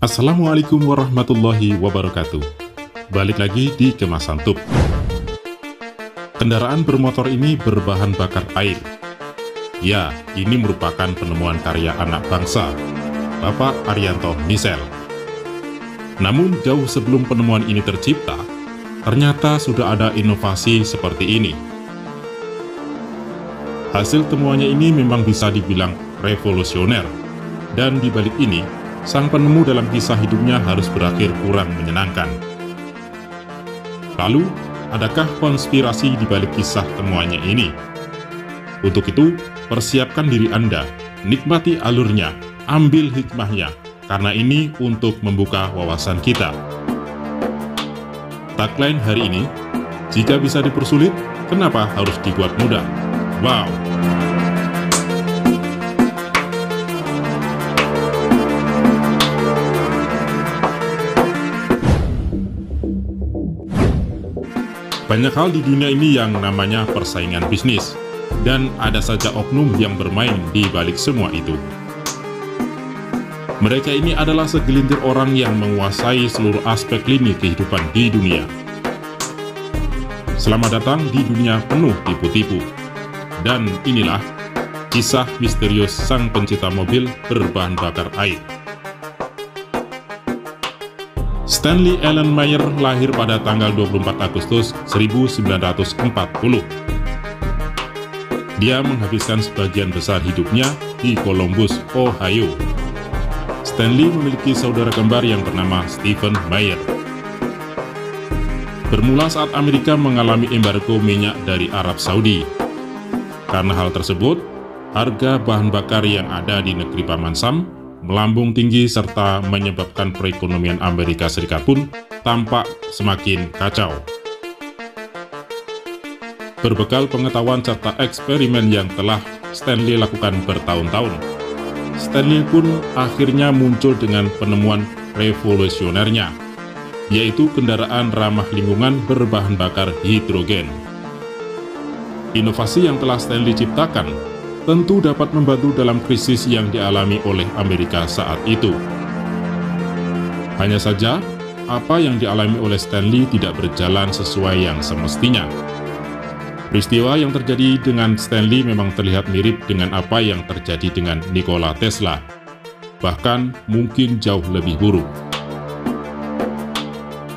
Assalamualaikum warahmatullahi wabarakatuh. Balik lagi di Kemasan Tub. Kendaraan bermotor ini berbahan bakar air. Ya, ini merupakan penemuan karya anak bangsa, Bapak Arianto Misel. Namun jauh sebelum penemuan ini tercipta, ternyata sudah ada inovasi seperti ini. Hasil temuannya ini memang bisa dibilang revolusioner, dan di balik ini, sang penemu dalam kisah hidupnya harus berakhir kurang menyenangkan. Lalu, adakah konspirasi di balik kisah temuannya ini? Untuk itu, persiapkan diri Anda, nikmati alurnya, ambil hikmahnya, karena ini untuk membuka wawasan kita. Tagline hari ini, jika bisa dipersulit, kenapa harus dibuat mudah? Wow! Banyak hal di dunia ini yang namanya persaingan bisnis, dan ada saja oknum yang bermain di balik semua itu. Mereka ini adalah segelintir orang yang menguasai seluruh aspek lini kehidupan di dunia. Selamat datang di dunia penuh tipu-tipu. Dan inilah kisah misterius sang pencipta mobil berbahan bakar air. Stanley Allen Meyer lahir pada tanggal 24 Agustus 1940. Dia menghabiskan sebagian besar hidupnya di Columbus, Ohio. Stanley memiliki saudara kembar yang bernama Stephen Meyer. Bermula saat Amerika mengalami embargo minyak dari Arab Saudi. Karena hal tersebut, harga bahan bakar yang ada di negeri Paman Sam melambung tinggi serta menyebabkan perekonomian Amerika Serikat pun tampak semakin kacau. Berbekal pengetahuan serta eksperimen yang telah Stanley lakukan bertahun-tahun, Stanley pun akhirnya muncul dengan penemuan revolusionernya, yaitu kendaraan ramah lingkungan berbahan bakar hidrogen. Inovasi yang telah Stanley ciptakan tentu dapat membantu dalam krisis yang dialami oleh Amerika saat itu. Hanya saja, apa yang dialami oleh Stanley tidak berjalan sesuai yang semestinya. Peristiwa yang terjadi dengan Stanley memang terlihat mirip dengan apa yang terjadi dengan Nikola Tesla, bahkan mungkin jauh lebih buruk.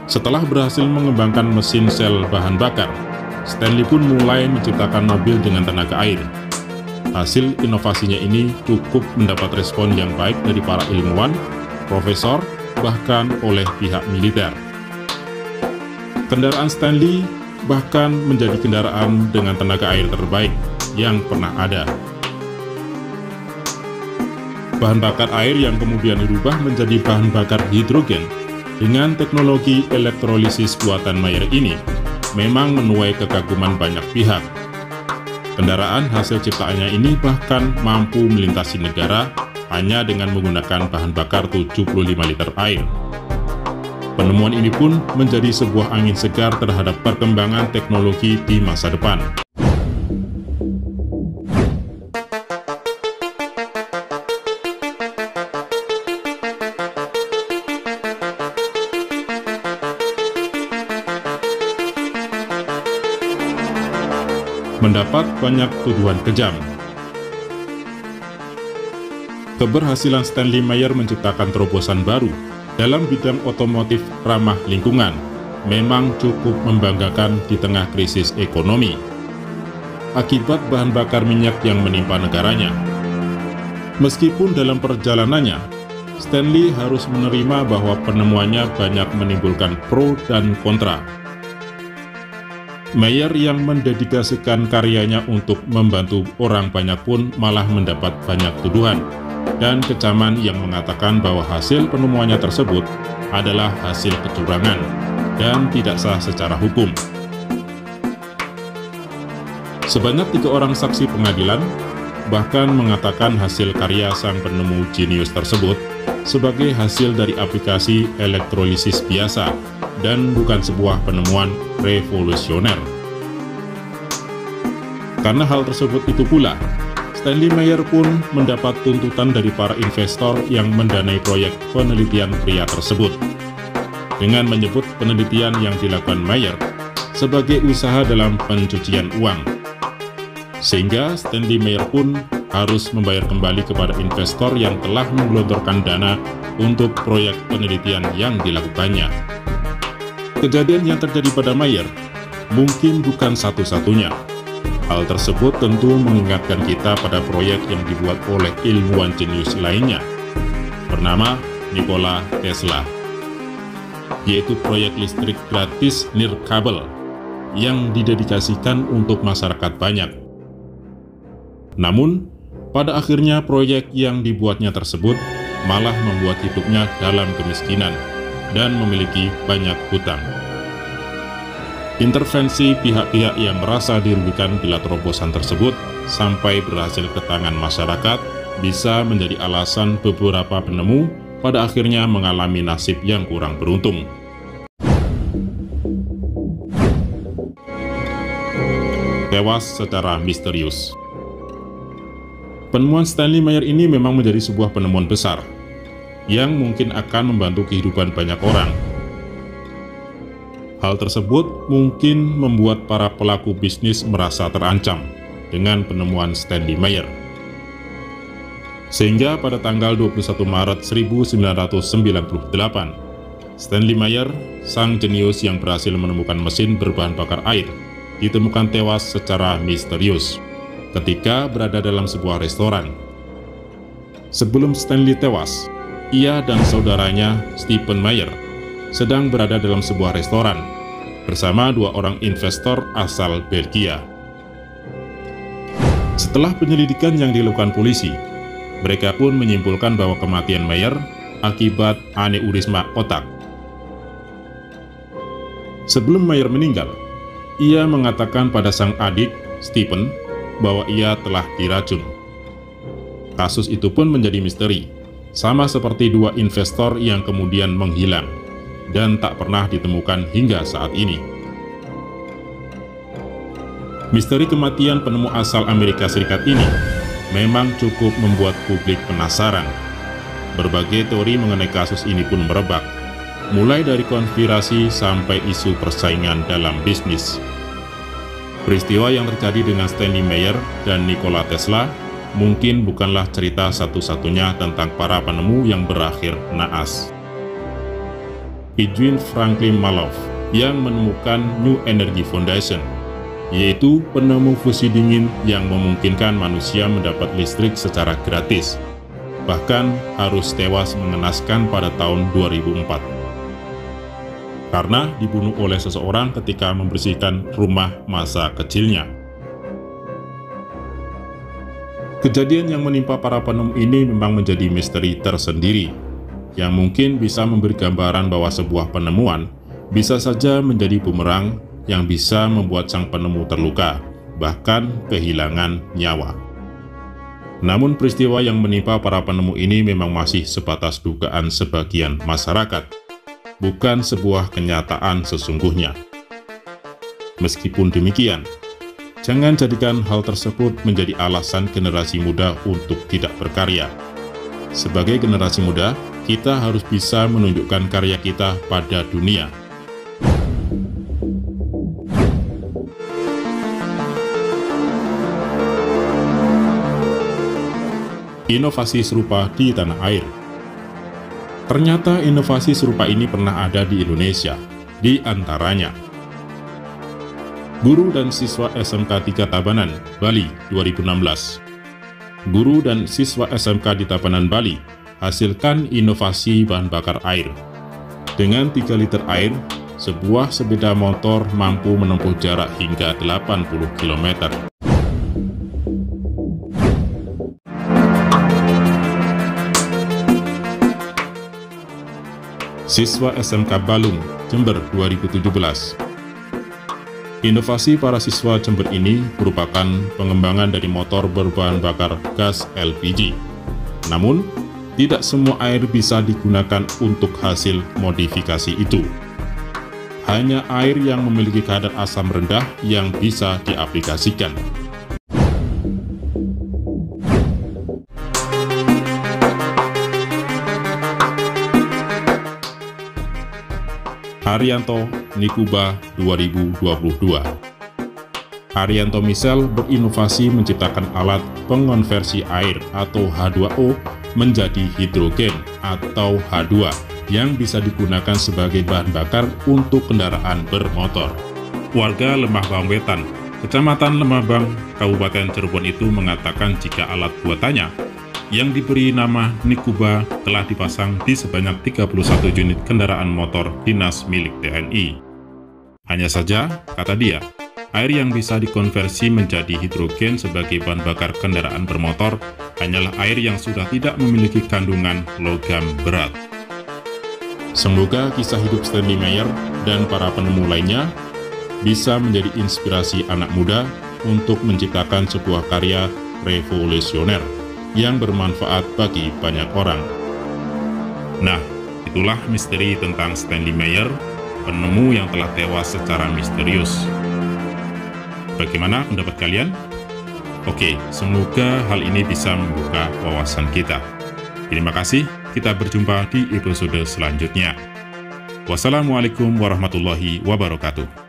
Setelah berhasil mengembangkan mesin sel bahan bakar, Stanley pun mulai menciptakan mobil dengan tenaga air. Hasil inovasinya ini cukup mendapat respon yang baik dari para ilmuwan, profesor, bahkan oleh pihak militer. Kendaraan Stanley bahkan menjadi kendaraan dengan tenaga air terbaik yang pernah ada. Bahan bakar air yang kemudian dirubah menjadi bahan bakar hidrogen dengan teknologi elektrolisis buatan Meyer ini memang menuai kekaguman banyak pihak. Kendaraan hasil ciptaannya ini bahkan mampu melintasi negara hanya dengan menggunakan bahan bakar 75 liter air. Penemuan ini pun menjadi sebuah angin segar terhadap perkembangan teknologi di masa depan. Mendapat banyak tuduhan kejam. Keberhasilan Stanley Meyer menciptakan terobosan baru dalam bidang otomotif ramah lingkungan memang cukup membanggakan di tengah krisis ekonomi akibat bahan bakar minyak yang menimpa negaranya. Meskipun dalam perjalanannya, Stanley harus menerima bahwa penemuannya banyak menimbulkan pro dan kontra. Meyer yang mendedikasikan karyanya untuk membantu orang banyak pun malah mendapat banyak tuduhan dan kecaman yang mengatakan bahwa hasil penemuannya tersebut adalah hasil kecurangan dan tidak sah secara hukum. Sebanyak 3 orang saksi pengadilan bahkan mengatakan hasil karya sang penemu jenius tersebut sebagai hasil dari aplikasi elektrolisis biasa dan bukan sebuah penemuan revolusioner. Karena hal tersebut itu pula, Stanley Meyer pun mendapat tuntutan dari para investor yang mendanai proyek penelitian pria tersebut, dengan menyebut penelitian yang dilakukan Meyer sebagai usaha dalam pencucian uang. Sehingga Stanley Meyer pun harus membayar kembali kepada investor yang telah menggelontorkan dana untuk proyek penelitian yang dilakukannya. Kejadian yang terjadi pada Meyer mungkin bukan satu-satunya. Hal tersebut tentu mengingatkan kita pada proyek yang dibuat oleh ilmuwan jenius lainnya, bernama Nikola Tesla, yaitu proyek listrik gratis nirkabel yang didedikasikan untuk masyarakat banyak. Namun, pada akhirnya proyek yang dibuatnya tersebut malah membuat hidupnya dalam kemiskinan dan memiliki banyak hutang. Intervensi pihak-pihak yang merasa dirugikan bila terobosan tersebut sampai berhasil ke tangan masyarakat bisa menjadi alasan beberapa penemu pada akhirnya mengalami nasib yang kurang beruntung. Tewas secara misterius. Penemuan Stanley Meyer ini memang menjadi sebuah penemuan besar yang mungkin akan membantu kehidupan banyak orang. Hal tersebut mungkin membuat para pelaku bisnis merasa terancam dengan penemuan Stanley Meyer. Sehingga pada tanggal 21 Maret 1998, Stanley Meyer, sang jenius yang berhasil menemukan mesin berbahan bakar air, ditemukan tewas secara misterius ketika berada dalam sebuah restoran. Sebelum Stanley tewas, ia dan saudaranya Stephen Meyer sedang berada dalam sebuah restoran bersama dua orang investor asal Belgia. Setelah penyelidikan yang dilakukan polisi, mereka pun menyimpulkan bahwa kematian Meyer akibat aneurisma otak. Sebelum Meyer meninggal, ia mengatakan pada sang adik, Stephen, bahwa ia telah diracun. Kasus itu pun menjadi misteri, sama seperti dua investor yang kemudian menghilang dan tak pernah ditemukan hingga saat ini. Misteri kematian penemu asal Amerika Serikat ini memang cukup membuat publik penasaran. Berbagai teori mengenai kasus ini pun merebak, mulai dari konspirasi sampai isu persaingan dalam bisnis. Peristiwa yang terjadi dengan Stanley Meyer dan Nikola Tesla mungkin bukanlah cerita satu-satunya tentang para penemu yang berakhir naas. Edwin Franklin Maloff yang menemukan New Energy Foundation, yaitu penemu fusi dingin yang memungkinkan manusia mendapat listrik secara gratis, bahkan harus tewas mengenaskan pada tahun 2004 karena dibunuh oleh seseorang ketika membersihkan rumah masa kecilnya. Kejadian yang menimpa para penemu ini memang menjadi misteri tersendiri, yang mungkin bisa memberi gambaran bahwa sebuah penemuan bisa saja menjadi bumerang yang bisa membuat sang penemu terluka, bahkan kehilangan nyawa. Namun peristiwa yang menimpa para penemu ini memang masih sebatas dugaan sebagian masyarakat, bukan sebuah kenyataan sesungguhnya. Meskipun demikian, jangan jadikan hal tersebut menjadi alasan generasi muda untuk tidak berkarya. Sebagai generasi muda, kita harus bisa menunjukkan karya kita pada dunia. Inovasi serupa di tanah air. Ternyata inovasi serupa ini pernah ada di Indonesia, di antaranya Guru dan siswa SMK 3 Tabanan, Bali 2016. Guru dan siswa SMK di Tabanan, Bali hasilkan inovasi bahan bakar air. Dengan 3 liter air, sebuah sepeda motor mampu menempuh jarak hingga 80 km. Siswa SMK Balung, Jember 2017. Inovasi para siswa Jember ini merupakan pengembangan dari motor berbahan bakar gas LPG. Namun, tidak semua air bisa digunakan untuk hasil modifikasi itu. Hanya air yang memiliki kadar asam rendah yang bisa diaplikasikan. Haryanto Nikuba 2022. Haryanto Michelle berinovasi menciptakan alat pengonversi air atau H2O menjadi hidrogen atau H2 yang bisa digunakan sebagai bahan bakar untuk kendaraan bermotor. Warga Lemah Bang Wetan, Kecamatan Lemah Bang, Kabupaten Cirebon itu mengatakan jika alat buatannya yang diberi nama Nikuba telah dipasang di sebanyak 31 unit kendaraan motor dinas milik TNI. Hanya saja, kata dia, air yang bisa dikonversi menjadi hidrogen sebagai bahan bakar kendaraan bermotor hanyalah air yang sudah tidak memiliki kandungan logam berat. Semoga kisah hidup Stanley Meyer dan para penemu lainnya bisa menjadi inspirasi anak muda untuk menciptakan sebuah karya revolusioner yang bermanfaat bagi banyak orang. Nah, itulah misteri tentang Stanley Meyer, penemu yang telah tewas secara misterius. Bagaimana pendapat kalian? Oke, semoga hal ini bisa membuka wawasan kita. Terima kasih, kita berjumpa di episode selanjutnya. Wassalamualaikum warahmatullahi wabarakatuh.